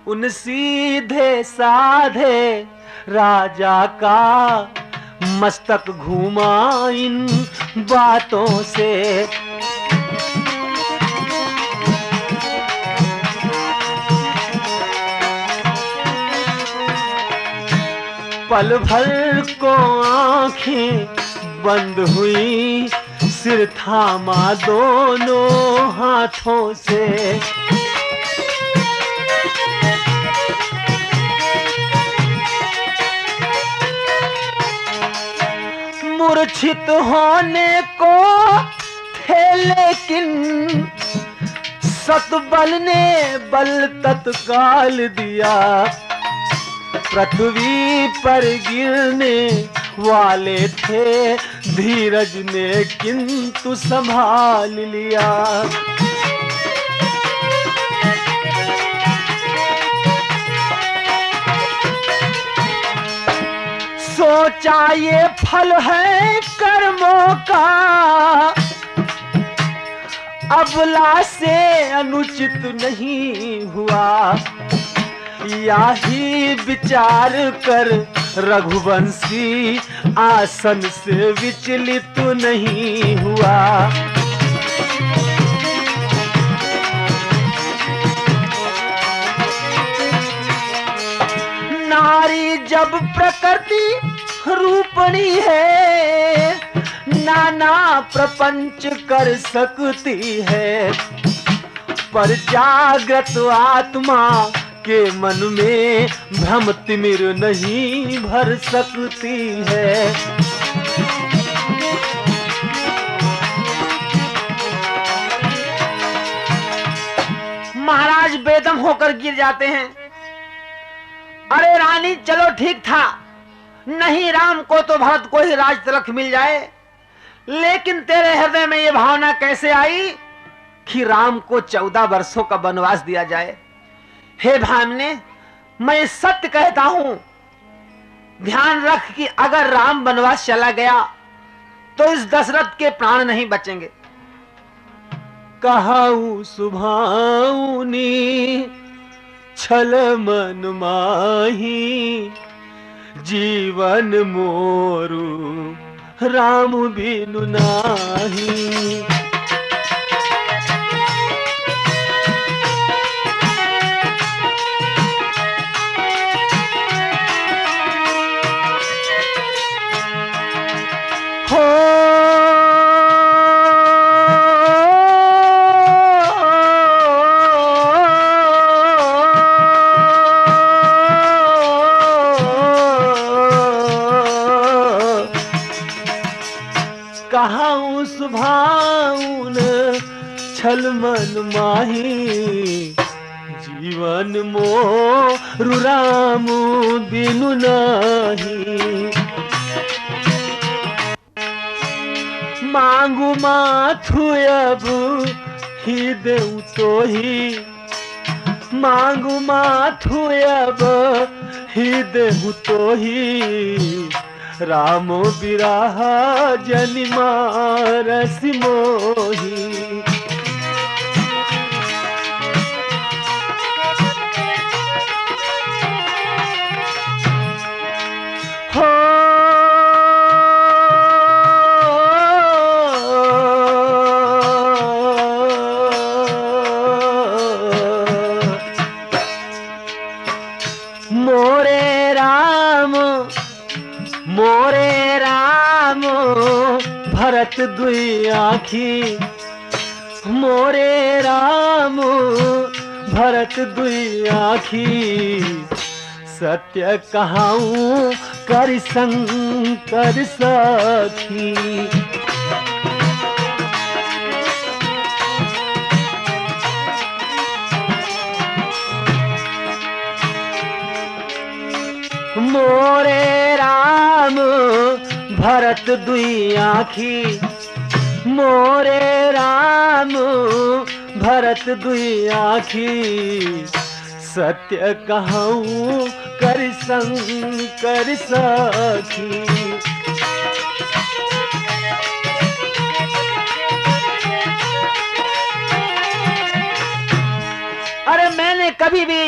उन सीधे साधे राजा का मस्तक घूमा इन बातों से। पल भर को आंखें बंद हुई, सिर थामा दोनों हाथों से, मूर्छित होने को थे लेकिन सतबल ने बल तत्काल दिया, पृथ्वी पर गिरने वाले थे धीरज ने किंतु संभाल लिया। सोचा ये फल है कर्मों का, अबला से अनुचित नहीं हुआ, यही विचार कर रघुवंशी आसन से विचलित नहीं हुआ। नारी जब प्रकृति रूपणी है, नाना प्रपंच कर सकती है, पर जागृत आत्मा के मन में भ्रम तिमिर नहीं भर सकती है। महाराज बेदम होकर गिर जाते हैं। अरे रानी चलो ठीक था, नहीं राम को तो भरत को ही राज तिलक मिल जाए, लेकिन तेरे हृदय में यह भावना कैसे आई कि राम को 14 वर्षों का वनवास दिया जाए? हे भामने, मैं सत्य कहता हूं, ध्यान रख कि अगर राम वनवास चला गया तो इस दशरथ के प्राण नहीं बचेंगे। कहाऊ सुभाऊनी छल मन माही, जीवन मोरू राम बिनु नाही। कहाऊ सुभाऊन छल मन माही, जीवन मोरु राम बिनु नाही। मांगू माथु अब ही देऊ तो ही, मांगू माथु अब ही देऊ तो ही, राम बिराह जनि मारस मोही। हो मोरे राम मोरे राम भरत दुई आखी, मोरे राम भरत दुई आखी, सत्य कहाऊं कर शंकर सखी। मोरे राम भरत दुई आखी, मोरे राम भरत दुई आखी, सत्य कहूँ कर शंकर सखी। अरे मैंने कभी भी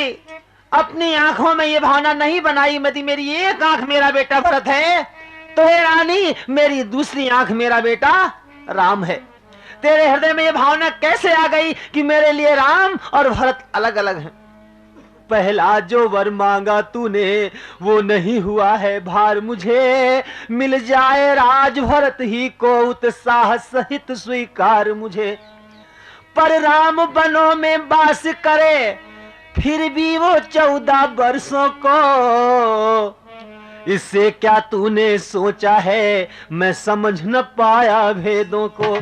अपनी आंखों में ये भावना नहीं बनाई मती मेरी एक आंख मेरा बेटा भरत है, तो हे रानी मेरी दूसरी आंख मेरा बेटा राम है। तेरे हृदय में ये भावना कैसे आ गई कि मेरे लिए राम और भरत अलग अलग हैं? पहला जो वर मांगा तूने वो नहीं हुआ है भार मुझे। मिल जाए राज भरत ही को उत्साह सहित स्वीकार मुझे। पर राम बनों में वास करे फिर भी वो 14 वर्षों को। इससे क्या तूने सोचा है मैं समझ न पाया भेदों को।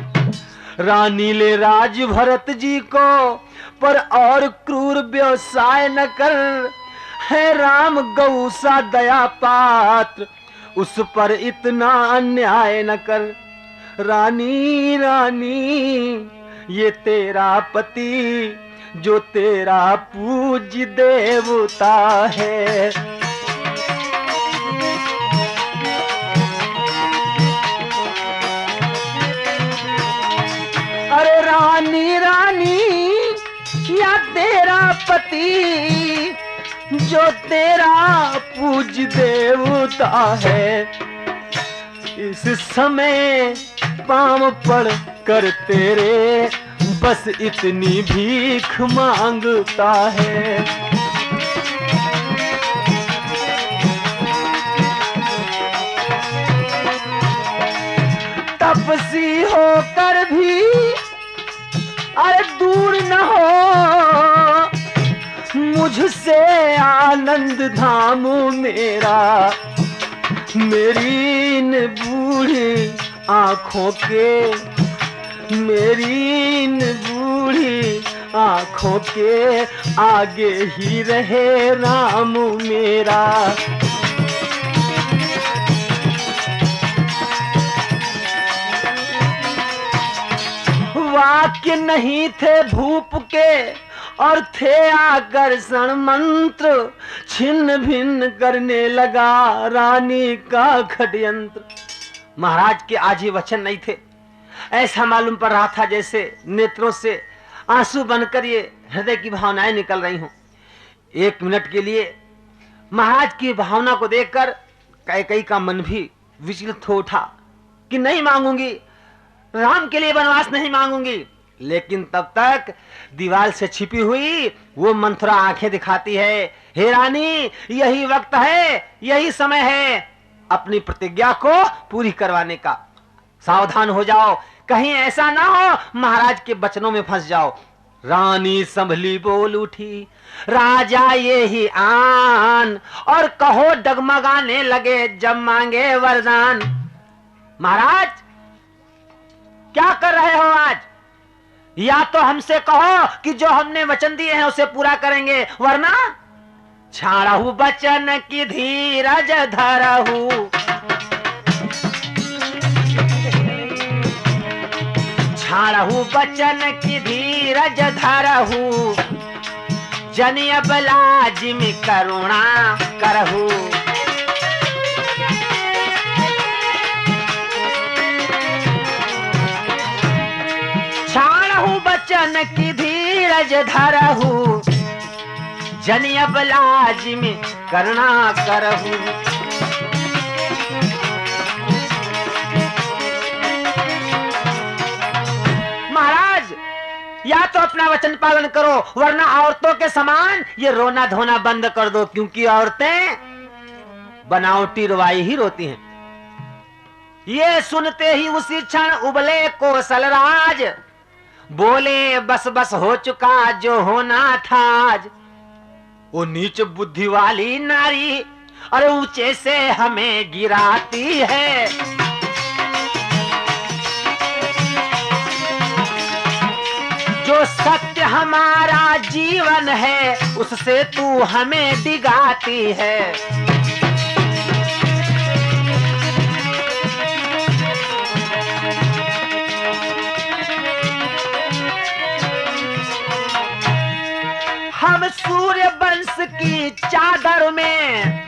रानी ले राज भरत जी को पर और क्रूर व्यवसाय न कर। है राम गौ सा दया पात्र उस पर इतना अन्याय न कर। रानी रानी ये तेरा पति जो तेरा पूज्य देवता है। अरे रानी रानी या तेरा पति जो तेरा पूज्य देवता है। इस समय पांव पड़ कर तेरे बस इतनी भीख मांगता है। तपसी होकर भी अरे दूर न हो मुझसे आनंद धाम मेरा। मेरी इन बूढ़ी आंखों के मेरी इन बूढ़ी आंखों के आगे ही रहे राम मेरा। वाक्य नहीं थे भूप के और थे आकर्षण मंत्र। छिन्न भिन्न करने लगा रानी का षड्यंत्र। महाराज के आज ही वचन नहीं थे। ऐसा मालूम पड़ रहा था जैसे नेत्रों से आंसू बनकर ये हृदय की भावनाएं निकल रही हों। 1 मिनट के लिए महाराज की भावना को देखकर कैकेयी का मन भी विचलित हो उठा कि नहीं मांगूंगी, राम के लिए वनवास नहीं मांगूंगी। लेकिन तब तक दीवार से छिपी हुई वो मंथरा आंखें दिखाती है। हे रानी यही वक्त है, यही समय है अपनी प्रतिज्ञा को पूरी करवाने का। सावधान हो जाओ, कहीं ऐसा ना हो महाराज के वचनों में फंस जाओ। रानी संभली बोल उठी, राजा ये ही आन, और कहो डगमगाने लगे जब मांगे वरदान। महाराज क्या कर रहे हो आज? या तो हमसे कहो कि जो हमने वचन दिए हैं उसे पूरा करेंगे, वरना छाड़हु बचन की धीरज धरहु। छाड़हु बचन की धीरज धरहु, जनिय बलाजिम करुणा करहु। छाड़हु बचन की धीरज धरहु, जनिय बलाजिम करुणा करहु। महाराज या तो अपना वचन पालन करो, वरना औरतों के समान ये रोना धोना बंद कर दो, क्योंकि औरतें बनावटी रुवाई ही रोती हैं। ये सुनते ही उसी क्षण उबले कौशलराज, बोले बस बस हो चुका जो होना था आज। वो नीच बुद्धि वाली नारी अरे ऊंचे से हमें गिराती है। जो सत्य हमारा जीवन है उससे तू हमें डिगाती है। हम सूर्य वंश की चादर में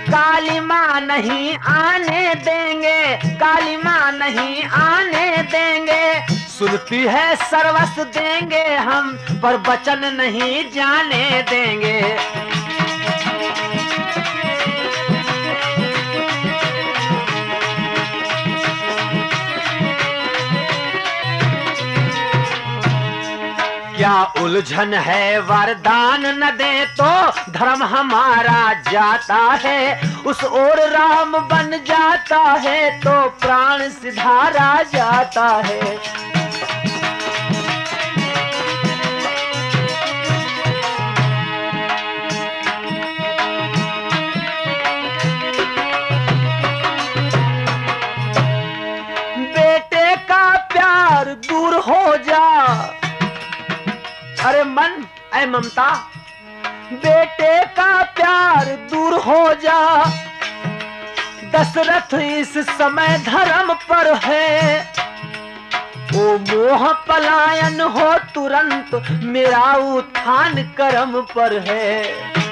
काली मां नहीं आने देंगे, काली मां नहीं आने देंगे। सुनती है सर्वस्व देंगे हम, पर वचन नहीं जाने देंगे। क्या उलझन है वरदान न दे तो धर्म हमारा जाता है, उस ओर राम बन जाता है तो प्राण सिधारा जाता है। बेटे का प्यार दूर हो जा, अरे मन ऐ ममता, बेटे का प्यार दूर हो जा, दशरथ इस समय धर्म पर है, ओ मोह पलायन हो तुरंत, मेरा उत्थान कर्म पर है।